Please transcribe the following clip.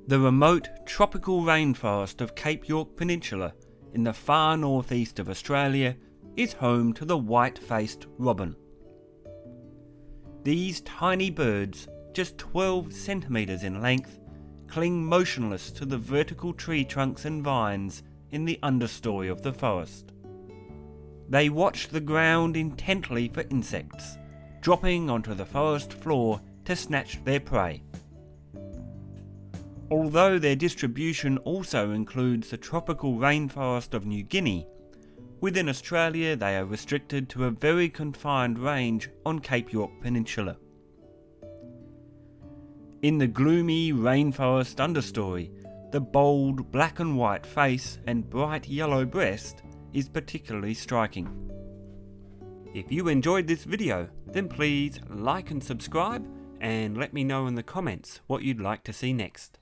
The remote tropical rainforest of Cape York Peninsula in the far northeast of Australia is home to the white-faced robin. These tiny birds, just 12 centimetres in length, cling motionless to the vertical tree trunks and vines in the understory of the forest. They watch the ground intently for insects, dropping onto the forest floor to snatch their prey. Although their distribution also includes the tropical rainforest of New Guinea, within Australia they are restricted to a very confined range on Cape York Peninsula. In the gloomy rainforest understory, the bold black and white face and bright yellow breast is particularly striking. If you enjoyed this video, then please like and subscribe, and let me know in the comments what you'd like to see next.